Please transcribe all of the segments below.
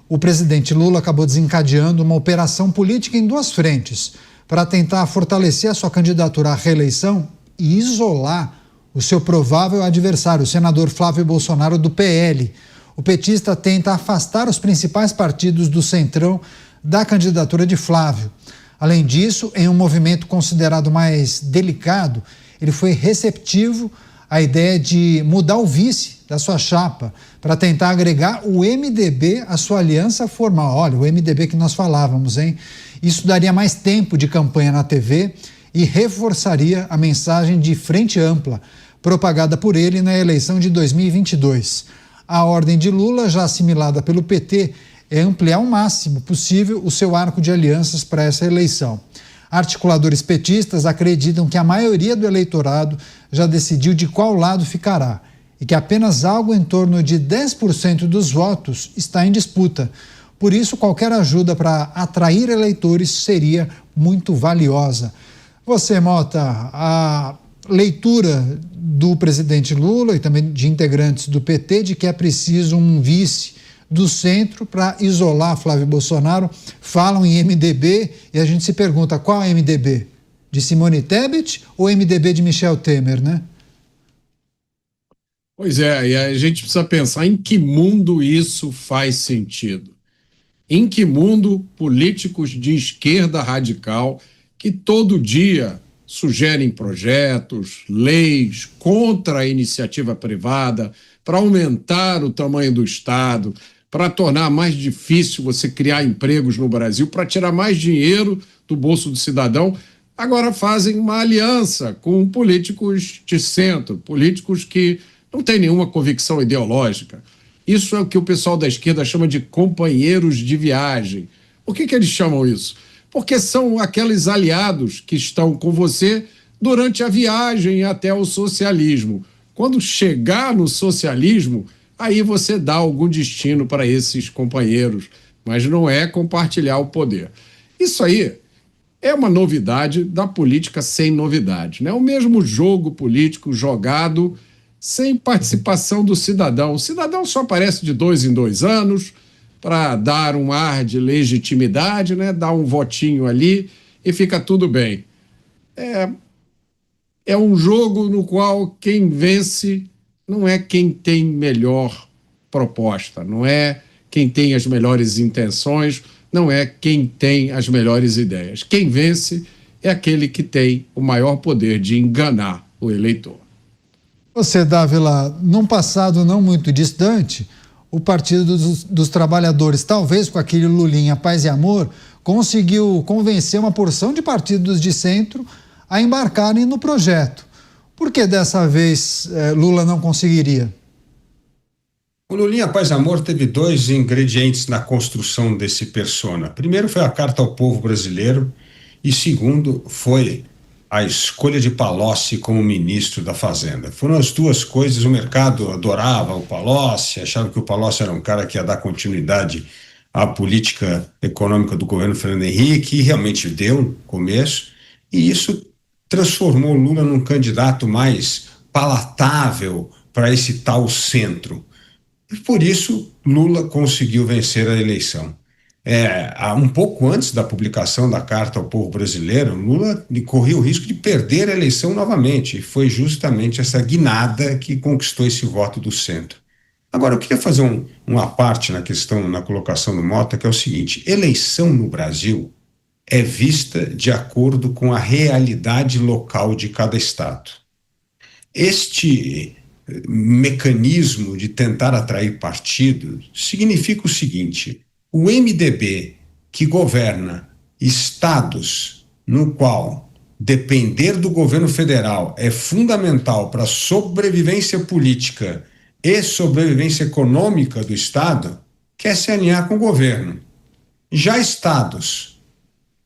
o presidente Lula acabou desencadeando uma operação política em duas frentes para tentar fortalecer a sua candidatura à reeleição e isolar o seu provável adversário, o senador Flávio Bolsonaro, do PL. O petista tenta afastar os principais partidos do Centrão da candidatura de Flávio. Além disso, em um movimento considerado mais delicado, ele foi receptivo à ideia de mudar o vice da sua chapa para tentar agregar o MDB à sua aliança formal. Olha, o MDB que nós falávamos, hein? Isso daria mais tempo de campanha na TV e reforçaria a mensagem de frente ampla propagada por ele na eleição de 2022. A ordem de Lula, já assimilada pelo PT, é ampliar ao máximo possível o seu arco de alianças para essa eleição. Articuladores petistas acreditam que a maioria do eleitorado já decidiu de qual lado ficará e que apenas algo em torno de 10% dos votos está em disputa. Por isso, qualquer ajuda para atrair eleitores seria muito valiosa. Você, Mota, a leitura do presidente Lula e também de integrantes do PT de que é preciso um vice do centro para isolar Flávio Bolsonaro, falam em MDB e a gente se pergunta qual é MDB? De Simone Tebet ou MDB de Michel Temer, né? Pois é, e a gente precisa pensar em que mundo isso faz sentido. Em que mundo políticos de esquerda radical que todo dia sugerem projetos, leis contra a iniciativa privada, para aumentar o tamanho do Estado, para tornar mais difícil você criar empregos no Brasil, para tirar mais dinheiro do bolso do cidadão, agora fazem uma aliança com políticos de centro, políticos que não têm nenhuma convicção ideológica. Isso é o que o pessoal da esquerda chama de companheiros de viagem. Por que eles chamam isso? Porque são aqueles aliados que estão com você durante a viagem até o socialismo. Quando chegar no socialismo, aí você dá algum destino para esses companheiros, mas não é compartilhar o poder. Isso aí é uma novidade da política sem novidade, né? O mesmo jogo político jogado sem participação do cidadão. O cidadão só aparece de 2 em 2 anos para dar um ar de legitimidade, né? Dar um votinho ali e fica tudo bem. É um jogo no qual quem vence não é quem tem melhor proposta, não é quem tem as melhores intenções, não é quem tem as melhores ideias. Quem vence é aquele que tem o maior poder de enganar o eleitor. Você, Dávila, num passado não muito distante, o Partido dos Trabalhadores, talvez com aquele Lulinha Paz e Amor, conseguiu convencer uma porção de partidos de centro a embarcarem no projeto. Por que dessa vez Lula não conseguiria? O Lulinha Paz e Amor teve 2 ingredientes na construção desse persona. Primeiro foi a Carta ao Povo Brasileiro e segundo foi a escolha de Palocci como ministro da Fazenda. Foram as 2 coisas. O mercado adorava o Palocci, achava que o Palocci era um cara que ia dar continuidade à política econômica do governo Fernando Henrique, e realmente deu no começo, e isso transformou Lula num candidato mais palatável para esse tal centro. E por isso Lula conseguiu vencer a eleição. Um pouco antes da publicação da Carta ao Povo Brasileiro, Lula corria o risco de perder a eleição novamente, e foi justamente essa guinada que conquistou esse voto do centro. Agora, eu queria fazer uma parte na questão, na colocação do Mota, que é o seguinte: eleição no Brasil é vista de acordo com a realidade local de cada estado. Este mecanismo de tentar atrair partidos significa o seguinte: o MDB, que governa estados no qual depender do governo federal é fundamental para a sobrevivência política e sobrevivência econômica do estado, quer se alinhar com o governo. Já estados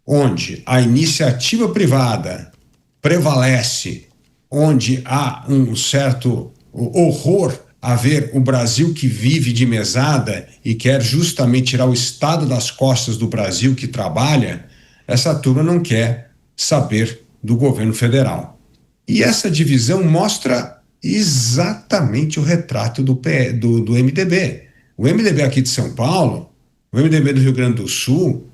onde a iniciativa privada prevalece, onde há um certo horror a ver o Brasil que vive de mesada e quer justamente tirar o Estado das costas do Brasil que trabalha, essa turma não quer saber do governo federal. E essa divisão mostra exatamente o retrato do MDB. O MDB aqui de São Paulo o MDB do Rio Grande do Sul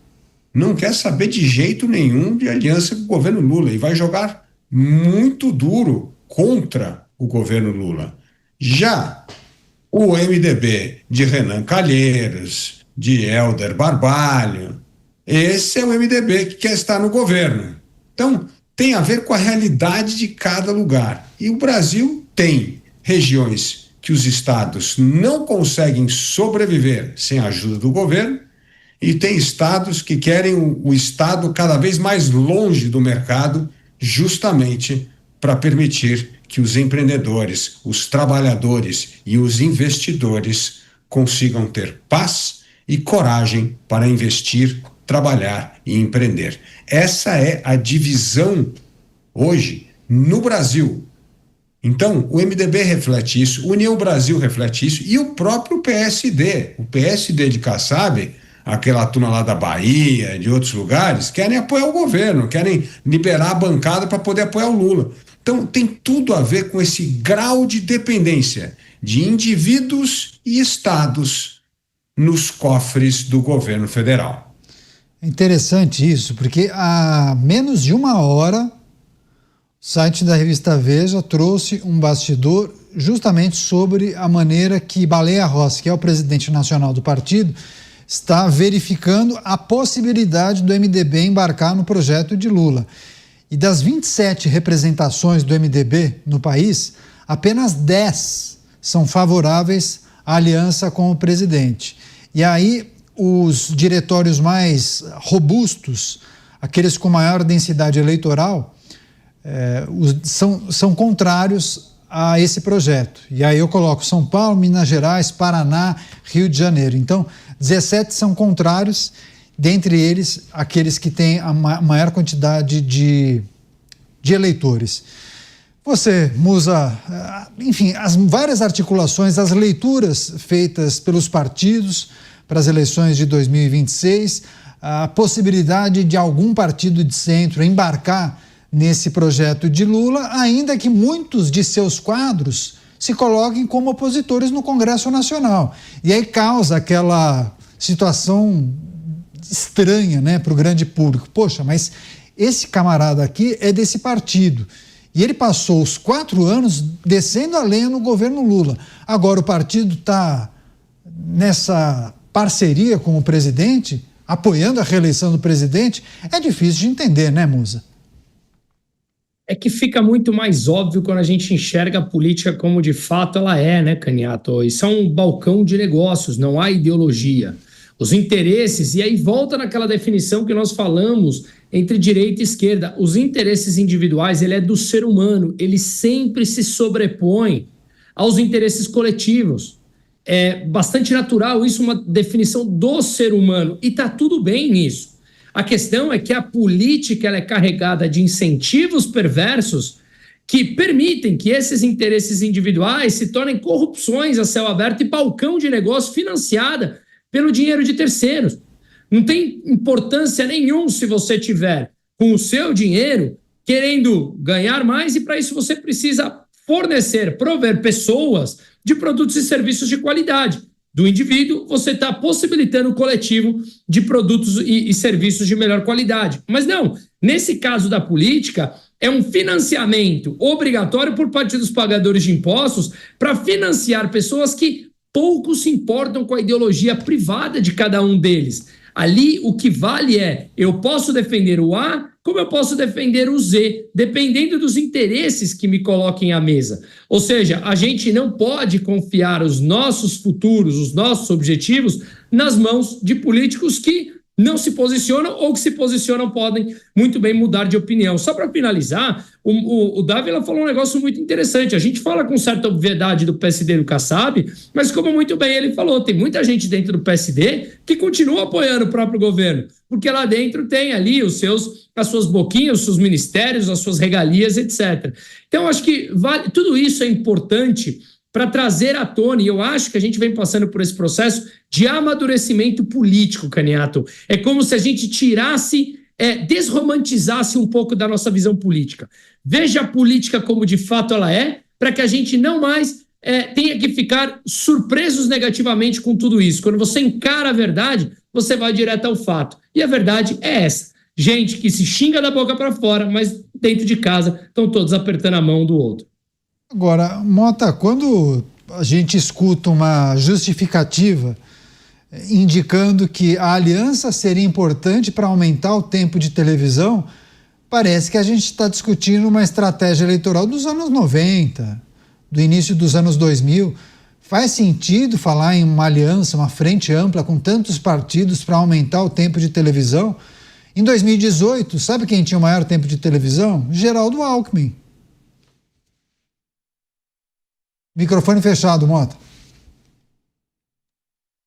não quer saber de jeito nenhum de aliança com o governo Lula e vai jogar muito duro contra o governo Lula. Já o MDB de Renan Calheiros, de Hélder Barbalho, esse é o MDB que quer estar no governo. Então, tem a ver com a realidade de cada lugar. E o Brasil tem regiões que os estados não conseguem sobreviver sem a ajuda do governo, e tem estados que querem o estado cada vez mais longe do mercado, justamente para permitir que os empreendedores, os trabalhadores e os investidores consigam ter paz e coragem para investir, trabalhar e empreender. Essa é a divisão hoje no Brasil. Então, o MDB reflete isso, União Brasil reflete isso e o próprio PSD. O PSD de Kassab, aquela turma lá da Bahia, de outros lugares, querem apoiar o governo, querem liberar a bancada para poder apoiar o Lula. Então, tem tudo a ver com esse grau de dependência de indivíduos e estados nos cofres do governo federal. É interessante isso, porque há menos de uma hora, o site da revista Veja trouxe um bastidor justamente sobre a maneira que Baleia Rossi, que é o presidente nacional do partido, está verificando a possibilidade do MDB embarcar no projeto de Lula. E das 27 representações do MDB no país, apenas 10 são favoráveis à aliança com o presidente. E aí os diretórios mais robustos, aqueles com maior densidade eleitoral, são contrários a esse projeto. E aí eu coloco São Paulo, Minas Gerais, Paraná, Rio de Janeiro. Então, 17 são contrários, dentre eles aqueles que têm a maior quantidade de eleitores. Você, Musa, enfim, as várias articulações, as leituras feitas pelos partidos para as eleições de 2026, a possibilidade de algum partido de centro embarcar nesse projeto de Lula, ainda que muitos de seus quadros se coloquem como opositores no Congresso Nacional. E aí causa aquela situação estranha, né, para o grande público. Poxa, mas esse camarada aqui é desse partido. E ele passou os 4 anos descendo a lenha no governo Lula. Agora o partido está nessa parceria com o presidente, apoiando a reeleição do presidente. É difícil de entender, né, Musa? É que fica muito mais óbvio quando a gente enxerga a política como de fato ela é, né, Caniato? Isso é um balcão de negócios, não há ideologia. Os interesses, e aí volta naquela definição que nós falamos entre direita e esquerda, os interesses individuais, ele é do ser humano, ele sempre se sobrepõe aos interesses coletivos. É bastante natural isso, uma definição do ser humano, e está tudo bem nisso. A questão é que a política ela é carregada de incentivos perversos que permitem que esses interesses individuais se tornem corrupções a céu aberto e balcão de negócio financiada pelo dinheiro de terceiros. Não tem importância nenhuma se você tiver com o seu dinheiro querendo ganhar mais e para isso você precisa fornecer, prover pessoas de produtos e serviços de qualidade. Do indivíduo, você está possibilitando o coletivo de produtos e serviços de melhor qualidade. Mas não, nesse caso da política, é um financiamento obrigatório por parte dos pagadores de impostos para financiar pessoas que pouco se importam com a ideologia privada de cada um deles. Ali, o que vale é, eu posso defender o A, como eu posso defender o Z, dependendo dos interesses que me coloquem à mesa. Ou seja, a gente não pode confiar os nossos futuros, os nossos objetivos, nas mãos de políticos que não se posicionam ou que se posicionam podem muito bem mudar de opinião. Só para finalizar, o Dávila falou um negócio muito interessante. A gente fala com certa obviedade do PSD do Kassab, mas como muito bem ele falou, tem muita gente dentro do PSD que continua apoiando o próprio governo, porque lá dentro tem ali as suas boquinhas, os seus ministérios, as suas regalias, etc. Então, acho que tudo isso é importante para trazer à tona, e eu acho que a gente vem passando por esse processo de amadurecimento político, Caniato. É como se a gente desromantizasse um pouco da nossa visão política. Veja a política como de fato ela é, para que a gente não mais tenha que ficar surpresos negativamente com tudo isso. Quando você encara a verdade, você vai direto ao fato. E a verdade é essa. Gente que se xinga da boca para fora, mas dentro de casa estão todos apertando a mão do outro. Agora, Mota, quando a gente escuta uma justificativa indicando que a aliança seria importante para aumentar o tempo de televisão, parece que a gente está discutindo uma estratégia eleitoral dos anos 90, do início dos anos 2000. Faz sentido falar em uma aliança, uma frente ampla com tantos partidos para aumentar o tempo de televisão? Em 2018, sabe quem tinha o maior tempo de televisão? Geraldo Alckmin. Microfone fechado, Mota.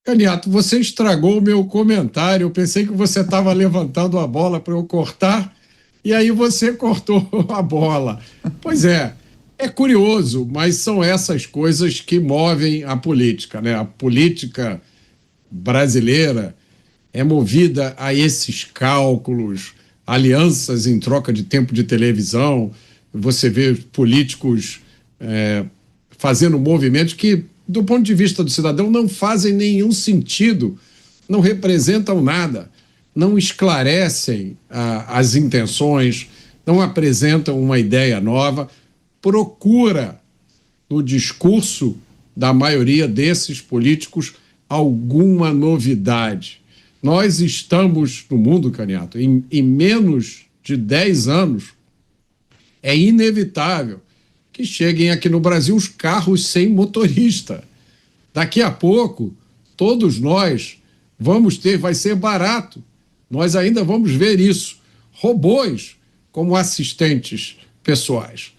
Caniato, você estragou o meu comentário. Eu pensei que você estava levantando a bola para eu cortar e aí você cortou a bola. Pois é curioso, mas são essas coisas que movem a política, né? A política brasileira é movida a esses cálculos, alianças em troca de tempo de televisão. Você vê políticos fazendo movimentos que, do ponto de vista do cidadão, não fazem nenhum sentido, não representam nada, não esclarecem as intenções, não apresentam uma ideia nova. Procura, no discurso da maioria desses políticos, alguma novidade. Nós estamos no mundo, Caniato, em menos de 10 anos, é inevitável que cheguem aqui no Brasil os carros sem motorista. Daqui a pouco, todos nós vamos ter, vai ser barato, nós ainda vamos ver isso, robôs como assistentes pessoais.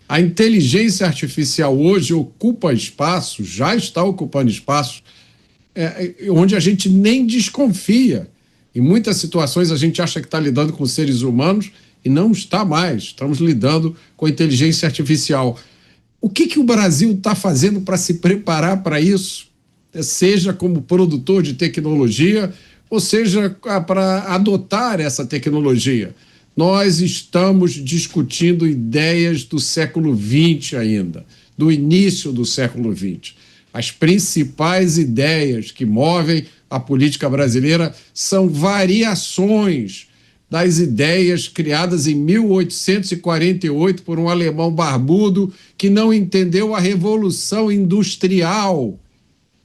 A inteligência artificial hoje ocupa espaço, já está ocupando espaço, onde a gente nem desconfia. Em muitas situações a gente acha que está lidando com seres humanos e não está mais. Estamos lidando com a inteligência artificial. O que o Brasil está fazendo para se preparar para isso? Seja como produtor de tecnologia, ou seja para adotar essa tecnologia. Nós estamos discutindo ideias do século XX ainda, do início do século XX. As principais ideias que movem a política brasileira são variações das ideias criadas em 1848 por um alemão barbudo que não entendeu a Revolução Industrial.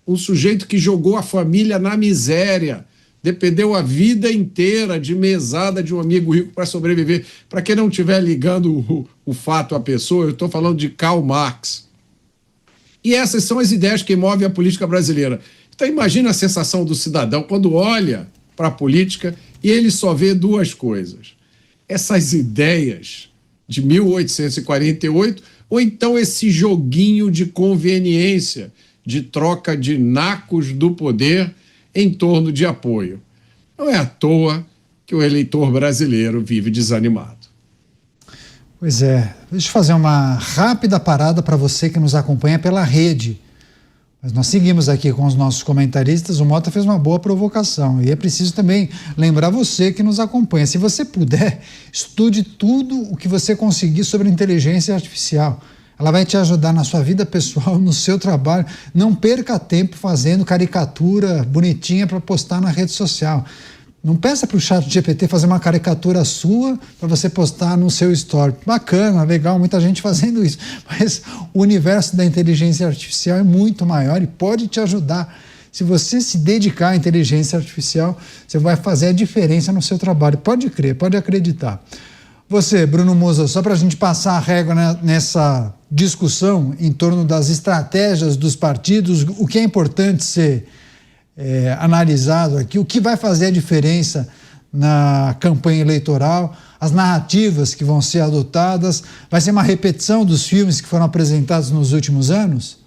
Um sujeito que jogou a família na miséria, dependeu a vida inteira de mesada de um amigo rico para sobreviver. Para quem não estiver ligando o fato à pessoa, eu estou falando de Karl Marx. E essas são as ideias que movem a política brasileira. Então imagina a sensação do cidadão quando olha para a política e ele só vê duas coisas. Essas ideias de 1848 ou então esse joguinho de conveniência, de troca de nacos do poder em torno de apoio. Não é à toa que o eleitor brasileiro vive desanimado. Pois é. Deixa eu fazer uma rápida parada para você que nos acompanha pela rede. Mas nós seguimos aqui com os nossos comentaristas. O Mota fez uma boa provocação e é preciso também lembrar você que nos acompanha. Se você puder, estude tudo o que você conseguir sobre inteligência artificial. Ela vai te ajudar na sua vida pessoal, no seu trabalho. Não perca tempo fazendo caricatura bonitinha para postar na rede social. Não peça para o ChatGPT fazer uma caricatura sua para você postar no seu story. Bacana, legal, muita gente fazendo isso. Mas o universo da inteligência artificial é muito maior e pode te ajudar. Se você se dedicar à inteligência artificial, você vai fazer a diferença no seu trabalho. Pode crer, pode acreditar. Você, Bruno Musa, só para a gente passar a régua nessa discussão em torno das estratégias dos partidos, o que é importante ser analisado aqui, o que vai fazer a diferença na campanha eleitoral, as narrativas que vão ser adotadas, vai ser uma repetição dos filmes que foram apresentados nos últimos anos?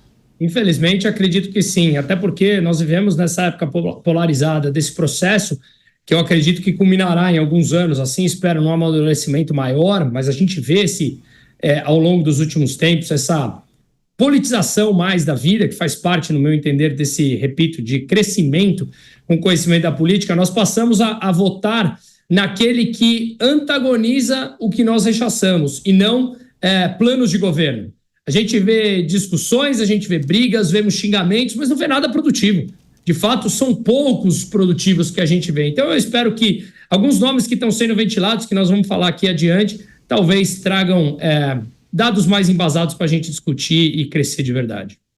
Infelizmente, acredito que sim, até porque nós vivemos nessa época polarizada desse processo, que eu acredito que culminará em alguns anos, assim, espero num amadurecimento maior, mas a gente vê ao longo dos últimos tempos, essa politização mais da vida, que faz parte, no meu entender, desse, repito, de crescimento com conhecimento da política. Nós passamos a votar naquele que antagoniza o que nós rechaçamos e não planos de governo. A gente vê discussões, a gente vê brigas, vemos xingamentos, mas não vê nada produtivo. De fato, são poucos produtivos que a gente vê. Então, eu espero que alguns nomes que estão sendo ventilados, que nós vamos falar aqui adiante, talvez tragam dados mais embasados para a gente discutir e crescer de verdade.